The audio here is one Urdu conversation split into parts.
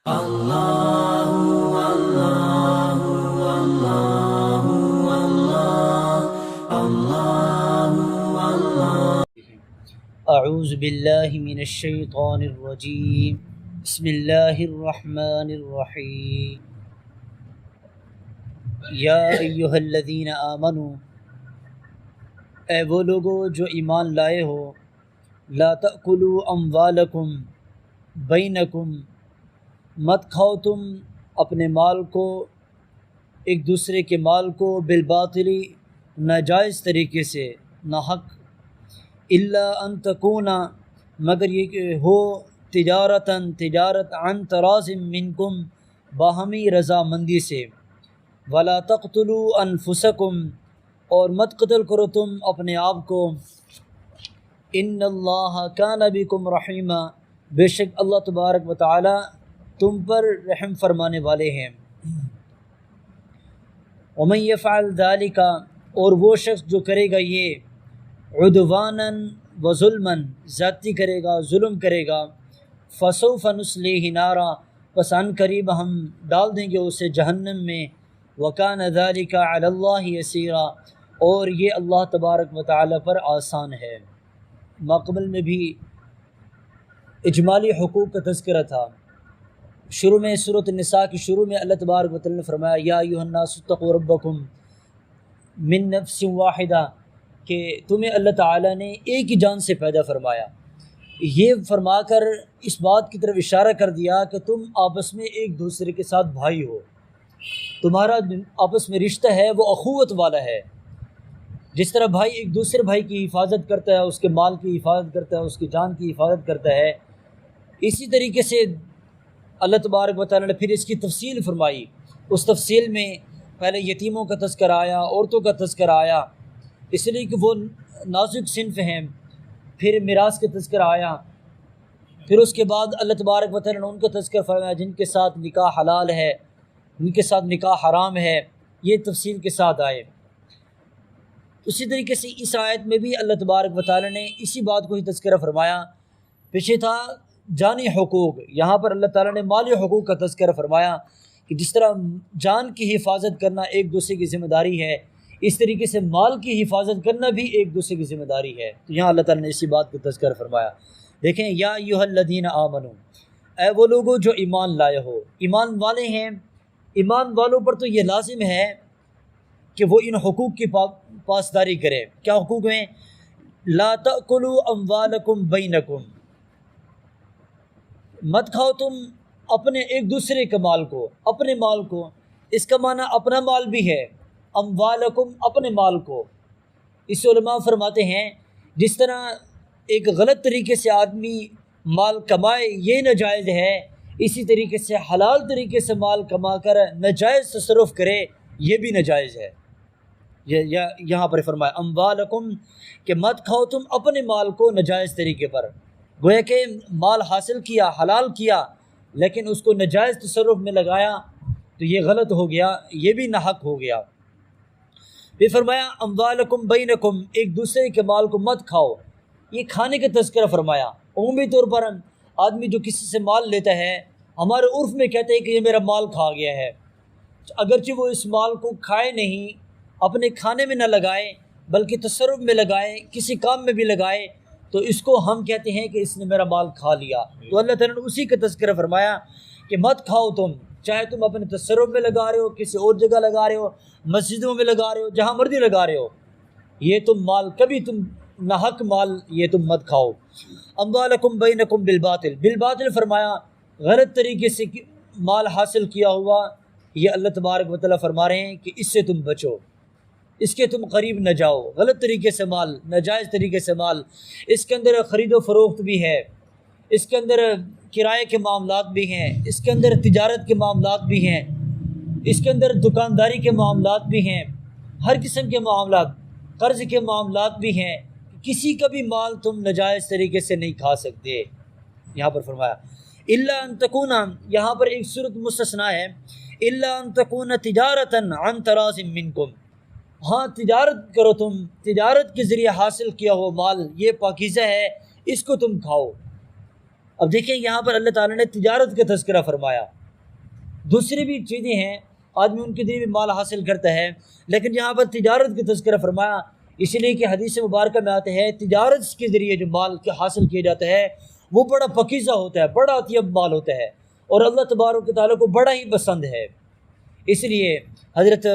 اعوذ باللہ من الشیطان الرجیم بسم اللہ الرحمن الرحیم یا ایہا الذین آمنوا، اے وہ لوگو جو ایمان لائے ہو، لا تأکلوا اموالکم بینکم، مت کھاؤ تم اپنے مال کو، ایک دوسرے کے مال کو، بالباطلی، ناجائز طریقے سے، ناحق، الا ان تکونا، مگر یہ کہ ہو، تجارت عن تراض منکم، باہمی رضامندی سے، ولا تقتلوا انفسکم، اور مت قتل کرو تم اپنے آپ کو، ان اللہ کان بکم رحیما، بے شک اللہ تبارک و تعالی تم پر رحم فرمانے والے ہیں۔ ومن یفعل ذلک، اور وہ شخص جو کرے گا یہ، عدوانا و ظلما، زیادتی کرے گا، ظلم کرے گا، فسوف نصلیہ نارا، پس ان قریب ہم ڈال دیں گے اسے جہنم میں، وکان ذلک علی اللہ یسیرا، اور یہ اللہ تبارک و تعالی پر آسان ہے۔ ماقبل میں بھی اجمالی حقوق کا تذکرہ تھا۔ شروع میں سورۃ النساء کی شروع میں اللہ تبارک و تعالی نے فرمایا یا ایھا الناس اتقوا ربکم من نفس واحدہ، کہ تمہیں اللہ تعالیٰ نے ایک ہی جان سے پیدا فرمایا، یہ فرما کر اس بات کی طرف اشارہ کر دیا کہ تم آپس میں ایک دوسرے کے ساتھ بھائی ہو، تمہارا آپس میں رشتہ ہے وہ اخوت والا ہے۔ جس طرح بھائی ایک دوسرے بھائی کی حفاظت کرتا ہے، اس کے مال کی حفاظت کرتا ہے، اس کی جان کی حفاظت کرتا ہے، اسی طریقے سے اللہ تبارک و تعالیٰ نے پھر اس کی تفصیل فرمائی۔ اس تفصیل میں پہلے یتیموں کا تذکرہ آیا، عورتوں کا تذکرہ آیا، اس لیے کہ وہ نازک صنف ہیں، پھر میراث کا تذکرہ آیا، پھر اس کے بعد اللہ تبارک و تعالیٰ نے ان کا تذکرہ فرمایا جن کے ساتھ نکاح حلال ہے، ان کے ساتھ نکاح حرام ہے، یہ تفصیل کے ساتھ آئے۔ اسی طریقے سے اس آیت میں بھی اللہ تبارک و تعالیٰ نے اسی بات کو ہی تذکرہ فرمایا۔ پیچھے تھا جانی حقوق، یہاں پر اللہ تعالیٰ نے مالی حقوق کا تذکرہ فرمایا کہ جس طرح جان کی حفاظت کرنا ایک دوسرے کی ذمہ داری ہے، اس طریقے سے مال کی حفاظت کرنا بھی ایک دوسرے کی ذمہ داری ہے۔ تو یہاں اللہ تعالیٰ نے اسی بات کا تذکرہ فرمایا۔ دیکھیں یا ایھا الذین آمنوا، اے وہ لوگوں جو ایمان لائے ہو، ایمان والے ہیں، ایمان والوں پر تو یہ لازم ہے کہ وہ ان حقوق کی پاسداری کرے۔ کیا حقوق ہیں؟ لا تأکلوا اموالکم بینکم، مت کھاؤ تم اپنے ایک دوسرے کے مال کو، اپنے مال کو، اس کا معنی اپنا مال بھی ہے، اموالکم، اپنے مال کو۔ اس علماء فرماتے ہیں جس طرح ایک غلط طریقے سے آدمی مال کمائے یہ ناجائز ہے، اسی طریقے سے حلال طریقے سے مال کما کر ناجائز تصرف کرے یہ بھی ناجائز ہے۔ یہاں پر فرمایا اموالکم، کہ مت کھاؤ تم اپنے مال کو ناجائز طریقے پر، گویا کہ مال حاصل کیا، حلال کیا، لیکن اس کو ناجائز تصرف میں لگایا تو یہ غلط ہو گیا، یہ بھی ناحق ہو گیا۔ پھر فرمایا اموالکم بینکم، ایک دوسرے کے مال کو مت کھاؤ، یہ کھانے کا تذکرہ فرمایا۔ عمومی طور پر آدمی جو کسی سے مال لیتا ہے، ہمارے عرف میں کہتے ہیں کہ یہ میرا مال کھا گیا ہے، اگرچہ وہ اس مال کو کھائے نہیں، اپنے کھانے میں نہ لگائے بلکہ تصرف میں لگائے، کسی کام میں بھی لگائے، تو اس کو ہم کہتے ہیں کہ اس نے میرا مال کھا لیا۔ تو اللہ تعالیٰ نے اسی کا تذکرہ فرمایا کہ مت کھاؤ تم، چاہے تم اپنے تصرف میں لگا رہے ہو، کسی اور جگہ لگا رہے ہو، مسجدوں میں لگا رہے ہو، جہاں مرضی لگا رہے ہو، یہ تم مال کبھی تم ناحق مال یہ تم مت کھاؤ۔ اموالکم بینکم بالباطل، بالباطل فرمایا غلط طریقے سے مال حاصل کیا ہوا، یہ اللہ تبارک و تعالیٰ فرما رہے ہیں کہ اس سے تم بچو، اس کے تم قریب نہ جاؤ۔ غلط طریقے سے مال، ناجائز طریقے سے مال، اس کے اندر خرید و فروخت بھی ہے، اس کے اندر کرائے کے معاملات بھی ہیں، اس کے اندر تجارت کے معاملات بھی ہیں، اس کے اندر دکانداری کے معاملات بھی ہیں، ہر قسم کے معاملات، قرض کے معاملات بھی ہیں، کسی کا بھی مال تم ناجائز طریقے سے نہیں کھا سکتے۔ یہاں پر فرمایا الا ان تکون، یہاں پر ایک صورت مستثنا ہے، الا ان تکون تجارتا عن تراض منکم، ہاں تجارت کرو تم، تجارت کے ذریعے حاصل کیا ہو مال یہ پاکیزہ ہے، اس کو تم کھاؤ۔ اب دیکھیں یہاں پر اللہ تعالیٰ نے تجارت کا تذکرہ فرمایا، دوسری بھی چیزیں ہیں آدمی ان کے ذریعے بھی مال حاصل کرتا ہے، لیکن یہاں پر تجارت کا تذکرہ فرمایا اس لیے کہ حدیث مبارکہ میں آتے ہیں تجارت کے ذریعے جو مال حاصل کیا جاتا ہے وہ بڑا پکیزہ ہوتا ہے، بڑا اطیب مال ہوتا ہے اور اللہ تبارک و تعالیٰ کو بڑا ہی پسند ہے۔ اس لیے حضرت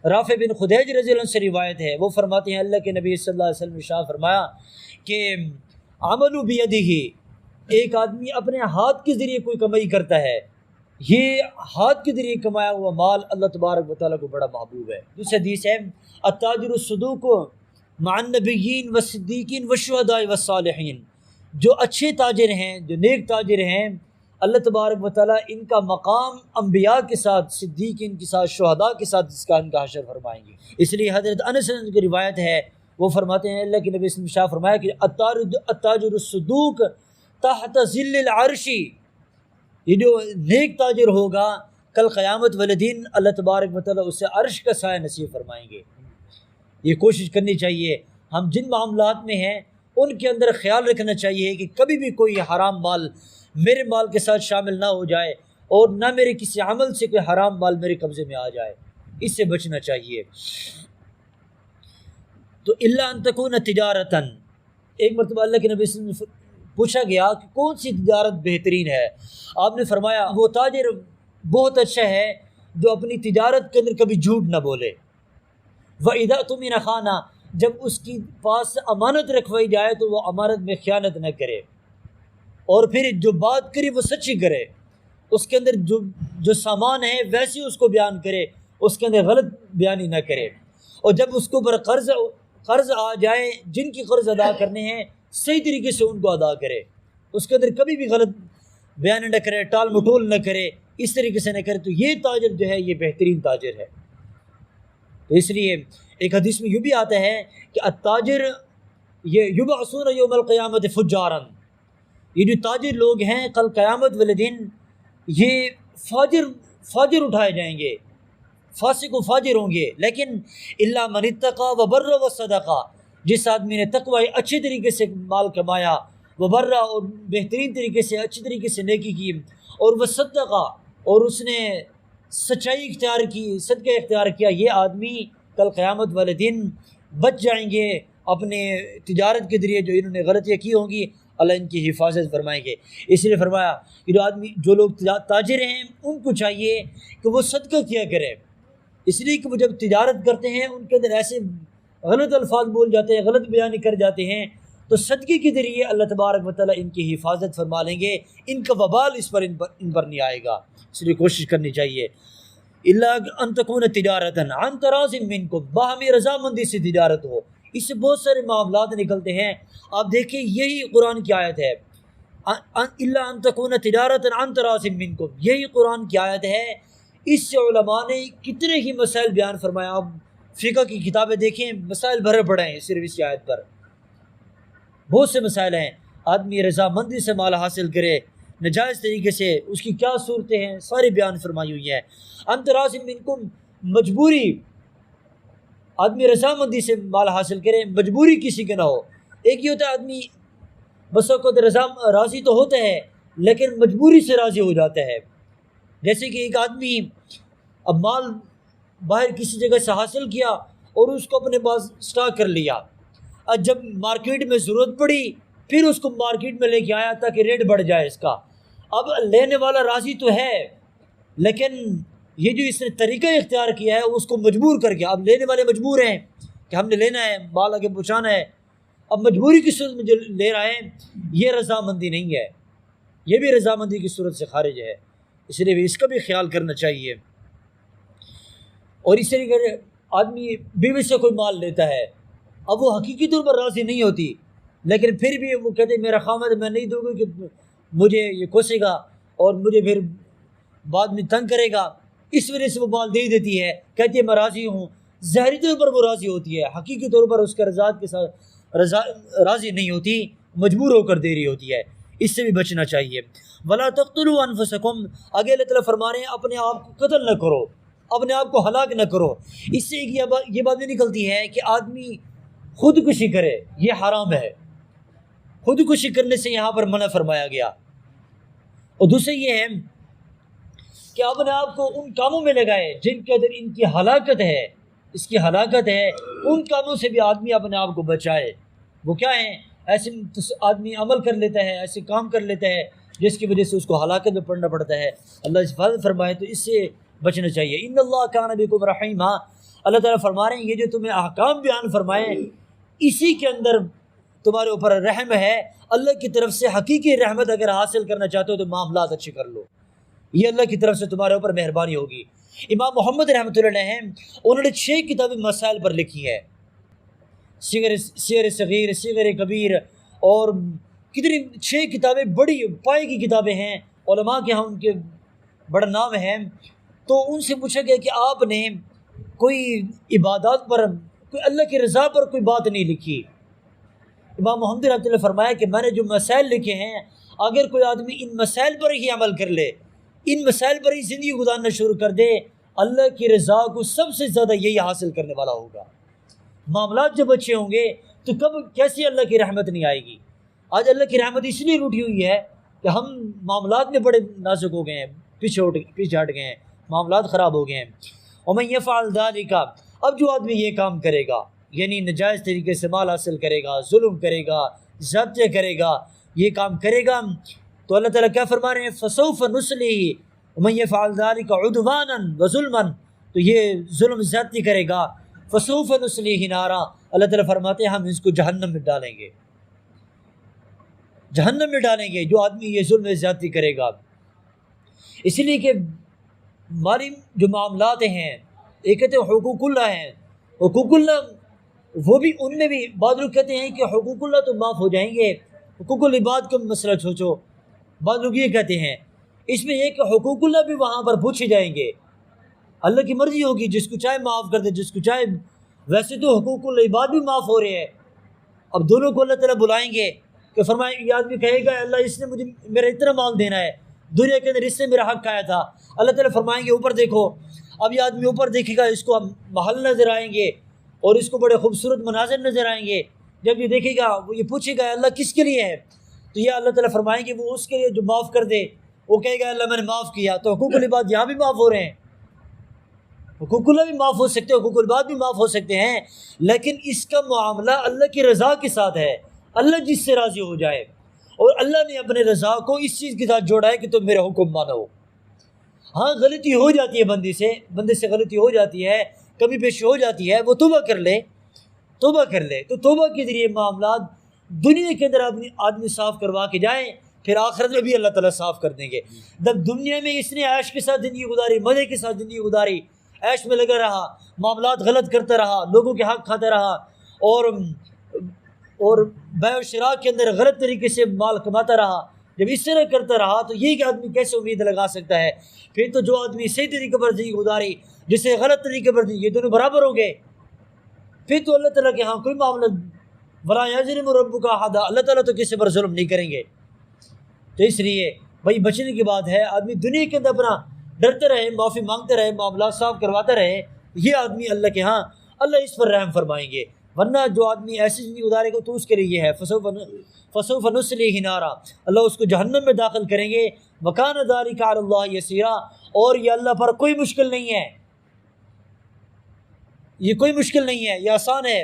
رافع بن خدیج رضی اللہ عنہ سے روایت ہے، وہ فرماتے ہیں اللہ کے نبی صلی اللہ علیہ وسلم نے ارشاد فرمایا کہ عمل بیدہ، ایک آدمی اپنے ہاتھ کے ذریعے کوئی کمائی کرتا ہے، یہ ہاتھ کے ذریعے کمایا ہوا مال اللہ تبارک و تعالیٰ کو بڑا محبوب ہے۔ دوسری حدیث ہے التاجر الصدوق مع النبیین والصدیقین والشہداء والصالحین، جو اچھے تاجر ہیں، جو نیک تاجر ہیں، اللہ تبارک و تعالیٰ ان کا مقام انبیاء کے ساتھ، صدیقین کے ساتھ، شہداء کے ساتھ ان کا حشر فرمائیں گے۔ اس لیے حضرت انس کی روایت ہے، وہ فرماتے ہیں اللہ کے نبی صلی اللہ علیہ وسلم فرمایا کہ التاجر الصدوق تحت ظل العرش، یہ جو نیک تاجر ہوگا کل قیامت والے دن اللہ تبارک و تعالیٰ اسے عرش کا سایہ نصیب فرمائیں گے۔ یہ کوشش کرنی چاہیے ہم جن معاملات میں ہیں ان کے اندر خیال رکھنا چاہیے کہ کبھی بھی کوئی حرام مال میرے مال کے ساتھ شامل نہ ہو جائے اور نہ میرے کسی عمل سے کوئی حرام مال میرے قبضے میں آ جائے، اس سے بچنا چاہیے۔ تو الا ان تکون تجارتاً، ایک مرتبہ اللہ کے نبی صلی اللہ علیہ وسلم پوچھا گیا کہ کون سی تجارت بہترین ہے، آپ نے فرمایا وہ تاجر بہت اچھا ہے جو اپنی تجارت کے اندر کبھی جھوٹ نہ بولے، وَإِذَا اؤْتُمِنَ خَانَ، جب اس کی پاس امانت رکھوائی جائے تو وہ امانت میں خیانت نہ کرے، اور پھر جو بات کرے وہ سچی کرے، اس کے اندر جو سامان ہے ویسے اس کو بیان کرے، اس کے اندر غلط بیانی نہ کرے، اور جب اس کے اوپر قرض آ جائے، جن کی قرض ادا کرنے ہیں صحیح طریقے سے ان کو ادا کرے، اس کے اندر کبھی بھی غلط بیان نہ کرے، ٹال مٹول نہ کرے، اس طریقے سے نہ کرے، تو یہ تاجر جو ہے یہ بہترین تاجر ہے۔ تو اس لیے ایک حدیث میں یہ بھی آتا ہے کہ التاجر یہ یبعثون یوم القیامت فجارا، یہ جو تاجر لوگ ہیں کل قیامت والے دن یہ فاجر اٹھائے جائیں گے، فاسق و فاجر ہوں گے، لیکن الا من اتقى وبر وصدقہ، جس آدمی نے تقوی اچھے طریقے سے مال کمایا، وبرہ اور بہترین طریقے سے اچھے طریقے سے نیکی کی، اور وصدقہ اور اس نے سچائی اختیار کی، صدقہ اختیار کیا، یہ آدمی کل قیامت والے دن بچ جائیں گے اپنے تجارت کے ذریعے جو انہوں نے غلطیاں کی ہوں گی، اللہ ان کی حفاظت فرمائیں گے۔ اس لیے فرمایا کہ جو لوگ تاجر ہیں ان کو چاہیے کہ وہ صدقہ کیا کرے، اس لیے کہ وہ جب تجارت کرتے ہیں ان کے اندر ایسے غلط الفاظ بول جاتے ہیں، غلط بیانی کر جاتے ہیں، تو صدقے کے ذریعے اللہ تبارک و تعالیٰ ان کی حفاظت فرما لیں گے، ان کا وبال ان پر نہیں آئے گا۔ اس لیے کوشش کرنی چاہیے الا ان تکون تجارتا عن تراض منکم، باہمی رضامندی سے تجارت ہو، اس سے بہت سارے معاملات نکلتے ہیں۔ آپ دیکھیں یہی قرآن کی آیت ہے، الا ان تکون تجارتا عن تراض منکم، یہی قرآن کی آیت ہے، اس سے علماء نے کتنے ہی مسائل بیان فرمایا۔ آپ فقہ کی کتابیں دیکھیں، مسائل بھرے پڑے ہیں صرف اس آیت پر، بہت سے مسائل ہیں، آدمی رضامندی سے مال حاصل کرے، نجائز طریقے سے اس کی کیا صورتیں ہیں ساری بیان فرمائی ہوئی ہیں۔ ان تراض منکم، مجبوری، آدمی رضامندی سے مال حاصل کرے، مجبوری کسی کے نہ ہو۔ ایک یہ ہوتا ہے آدمی بس اوقات راضی تو ہوتا ہے لیکن مجبوری سے راضی ہو جاتا ہے، جیسے کہ ایک آدمی اب مال باہر کسی جگہ سے حاصل کیا اور اس کو اپنے پاس اسٹاک کر لیا، اب جب مارکیٹ میں ضرورت پڑی پھر اس کو مارکیٹ میں لے کے آیا تاکہ ریٹ بڑھ جائے اس کا، اب لینے والا راضی تو ہے لیکن یہ جو اس نے طریقہ اختیار کیا ہے اس کو مجبور کر کے، اب لینے والے مجبور ہیں کہ ہم نے لینا ہے، مال آگے پہنچانا ہے، اب مجبوری کی صورت میں جو لے رہا ہے یہ رضامندی نہیں ہے، یہ بھی رضامندی کی صورت سے خارج ہے، اس لیے بھی اس کا بھی خیال کرنا چاہیے۔ اور اس طریقے آدمی بیوی سے کوئی مال لیتا ہے، اب وہ حقیقی طور پر راضی نہیں ہوتی لیکن پھر بھی وہ کہتے میرا خامد میں نہیں دوں گا کہ مجھے یہ کوسے گا اور مجھے پھر بعد میں تنگ کرے گا، اس وجہ سے وہ مال دے دیتی ہے، کہتی ہے میں راضی ہوں، ظاہری طور پر وہ راضی ہوتی ہے، حقیقی طور پر اس کے رضاعت کے ساتھ راضی نہیں ہوتی، مجبور ہو کر دے رہی ہوتی ہے، اس سے بھی بچنا چاہیے۔ ولا تقتلوا انفسکم، آگے اللہ تعالیٰ فرما رہے ہیں اپنے آپ کو قتل نہ کرو، اپنے آپ کو ہلاک نہ کرو۔ اس سے یہ بات بھی نکلتی ہے کہ آدمی خودکشی کرے، یہ حرام ہے، خودکشی کرنے سے یہاں پر منع فرمایا گیا۔ اور دوسرے یہ ہے کہ اپنے آپ کو ان کاموں میں لگائے جن کے اندر ان کی ہلاکت ہے، اس کی ہلاکت ہے، ان کاموں سے بھی آدمی اپنے آپ کو بچائے۔ وہ کیا ہیں؟ ایسے آدمی عمل کر لیتا ہے، ایسے کام کر لیتا ہے جس کی وجہ سے اس کو ہلاکت میں پڑنا پڑتا ہے۔ اللہ اس حفاظت فرمائے، تو اس سے بچنا چاہیے۔ ان اللہ کان بکم رحیما، اللہ تعالیٰ فرما رہے ہیں یہ جو تمہیں احکام بیان فرمائے اسی کے اندر تمہارے اوپر رحم ہے۔ اللہ کی طرف سے حقیقی رحمت اگر حاصل کرنا چاہتے ہو تو معاملات اچھے کر لو، یہ اللہ کی طرف سے تمہارے اوپر مہربانی ہوگی۔ امام محمد رحمۃ اللہ علیہ انہوں نے 6 کتابیں مسائل پر لکھی ہے، سیر صغیر، صغیر کبیر، اور کتنی 6 کتابیں بڑی پائے کی کتابیں ہیں، علماء کے ہاں ان کے بڑا نام ہے۔ تو ان سے پوچھا گیا کہ آپ نے کوئی عبادات پر، کوئی اللہ کی رضا پر کوئی بات نہیں لکھی۔ امام محمد رحمۃ اللہ فرمایا کہ میں نے جو مسائل لکھے ہیں، اگر کوئی آدمی ان مسائل پر ہی عمل کر لے، ان مسائل پر ہی زندگی گزارنا شروع کر دے، اللہ کی رضا کو سب سے زیادہ یہی حاصل کرنے والا ہوگا۔ معاملات جب اچھے ہوں گے تو کب کیسی اللہ کی رحمت نہیں آئے گی؟ آج اللہ کی رحمت اس لیے روٹھی ہوئی ہے کہ ہم معاملات میں بڑے نازک ہو گئے ہیں، پیچھے ہٹ گئے ہیں، معاملات خراب ہو گئے ہیں۔ وَمَن يَفْعَلْ ذَلِكَ، اب جو آدمی یہ کام کرے گا، یعنی نجائز طریقے سے مال حاصل کرے گا، ظلم کرے گا، ضبطے کرے گا، یہ کام کرے گا، تو اللہ تعالیٰ کیا فرما رہے ہیں؟ فَسَوْفَ نُصْلِهِ وَمَن يَفْعَلْ ذَلِكَ عُدْوَانًا وَظُلْمًا، تو یہ ظلم زیادتی کرے گا، فَسَوْفَ نُصْلِهِ نَارًا، اللہ تعالیٰ فرماتے ہیں ہم اس کو جہنم میں ڈالیں گے، جہنم میں ڈالیں گے جو آدمی یہ ظلم زیادتی کرے گا۔ اس لیے کہ ہماری جو معاملات ہیں، ایک کہتے ہیں حقوق اللہ ہیں، حقوق اللہ وہ بھی، ان میں بھی بعض لوگ کہتے ہیں کہ حقوق اللہ تو معاف ہو جائیں گے، حقوق العباد کا مسئلہ چھوڑو، بعض لوگ یہ کہتے ہیں۔ اس میں یہ کہ حقوق اللہ بھی وہاں پر پوچھے جائیں گے، اللہ کی مرضی ہوگی، جس کو چاہے معاف کر دے، جس کو چاہے۔ ویسے تو حقوق العباد بھی معاف ہو رہے ہیں، اب دونوں کو اللہ تعالیٰ بلائیں گے کہ فرمائے، یہ آدمی کہے گا اللہ اس نے مجھے میرا اتنا مال دینا ہے، دنیا کے اندر اس نے میرا حق کھایا تھا، اللہ تعالیٰ فرمائیں گے اوپر دیکھو۔ اب یہ آدمی اوپر دیکھے گا، اس کو محل نظر آئیں گے اور اس کو بڑے خوبصورت مناظر نظر آئیں گے۔ جب یہ دیکھے گا، وہ یہ پوچھے گا اللہ کس کے لیے ہے، تو یہ اللہ تعالیٰ فرمائیں گے وہ اس کے لیے جو معاف کر دے، وہ کہے گا اللہ میں نے معاف کیا۔ تو حقوق العباد یہاں بھی معاف ہو رہے ہیں، حقوق اللہ بھی معاف ہو سکتے ہیں، حقوق العباد بھی معاف ہو سکتے ہیں، لیکن اس کا معاملہ اللہ کی رضا کے ساتھ ہے، اللہ جس سے راضی ہو جائے، اور اللہ نے اپنے رضا کو اس چیز کے ساتھ جوڑا ہے کہ تم میرے حکم مانو۔ ہاں غلطی ہو جاتی ہے، بندے سے غلطی ہو جاتی ہے، کمی پیشی ہو جاتی ہے، وہ توبہ کر لے تو توبہ کے ذریعے معاملات دنیا کے اندر آدمی صاف کروا کے جائیں، پھر آخرت میں بھی اللہ تعالیٰ صاف کر دیں گے۔ جب دنیا میں اس نے عیش کے ساتھ زندگی گزاری، مزے کے ساتھ زندگی گزاری، عیش میں لگا رہا، معاملات غلط کرتا رہا، لوگوں کے حق کھاتا رہا، اور بیع و شراء کے اندر غلط طریقے سے مال کماتا رہا، جب اس طرح کرتا رہا تو یہ کہ آدمی کیسے امید لگا سکتا ہے؟ پھر تو جو آدمی صحیح طریقے پر زندگی گزاری، جسے غلط طریقے پر یہ دونوں برابر ہو گئے، پھر تو اللہ تعالیٰ کے ہاں کوئی معاملہ، وَلَا يَظْلِمُ رَبُّكَ أَحَدًا، اللہ تعالیٰ تو کسی پر ظلم نہیں کریں گے۔ تو اس لیے بھائی بچنے کی بات ہے، آدمی دنیا کے اندر اپنا ڈرتے رہے، معافی مانگتے رہے، معاملات صاف کرواتا رہے، یہ آدمی اللہ کے ہاں اللہ اس پر رحم فرمائیں گے۔ ورنہ جو آدمی ایسی زندگی گزارے گا تو اس کے لیے یہ ہے فَسَوْفَ نُصْلِهِ نَارًا، اللہ اس کو جہنم میں داخل کریں گے۔ وَكَانَ ذَلِكَ عَلَى اللَّهِ يَسِيرًا، اور یہ اللہ پر کوئی مشکل نہیں ہے، یہ کوئی مشکل نہیں ہے، یہ آسان ہے۔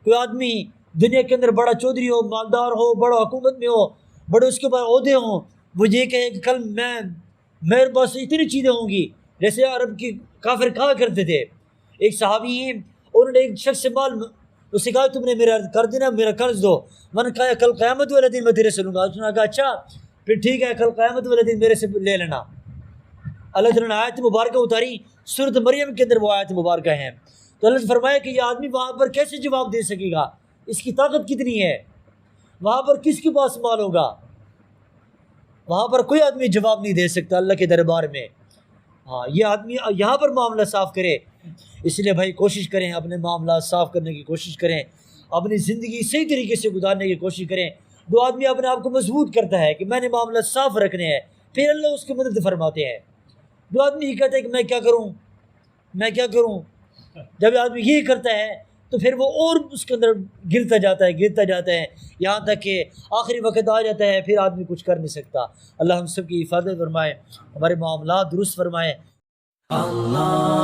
کوئی آدمی دنیا کے اندر بڑا چودھری ہو، مالدار ہو، بڑا حکومت میں ہو، بڑے اس کے پاس عہدے ہوں، وہ یہ کہے کہ کل میرے پاس اتنی چیزیں ہوں گی، جیسے عرب کی کافر کہا کرتے تھے۔ ایک صحابی ہیں، انہوں نے ایک شخص سے مال، اس نے کہا تم نے میرا کر دینا، میرا قرض دو، میں نے کہا کل قیامت والے دن میں تیرے سے لوں گا۔ اس نے کہا اچھا پھر ٹھیک ہے، کل قیامت والے دن میرے سے لے لینا۔ اللہ تعالیٰ نے آیت مبارکہ اتاری، سورۃ مریم کے اندر وہ آیت مبارکہ ہیں۔ تو اللہ نے فرمایا کہ یہ آدمی وہاں پر کیسے جواب دے سکے گا، اس کی طاقت کتنی ہے، وہاں پر کس کے پاس مال ہوگا، وہاں پر کوئی آدمی جواب نہیں دے سکتا اللہ کے دربار میں۔ ہاں یہ آدمی یہاں پر معاملہ صاف کرے، اس لیے بھائی کوشش کریں، اپنے معاملات صاف کرنے کی کوشش کریں، اپنی زندگی صحیح طریقے سے گزارنے کی کوشش کریں۔ دو آدمی اپنے آپ کو مضبوط کرتا ہے کہ میں نے معاملات صاف رکھنے ہیں، پھر اللہ اس کی مدد فرماتے ہیں۔ دو آدمی یہ کہتا ہے کہ میں کیا کروں، جب آدمی یہ کرتا ہے تو پھر وہ اور اس کے اندر گرتا جاتا ہے یہاں تک کہ آخری وقت آ جاتا ہے پھر آدمی کچھ کر نہیں سکتا۔ اللہ ہم سب کی حفاظت فرمائے، ہمارے معاملات درست فرمائے۔ اللہ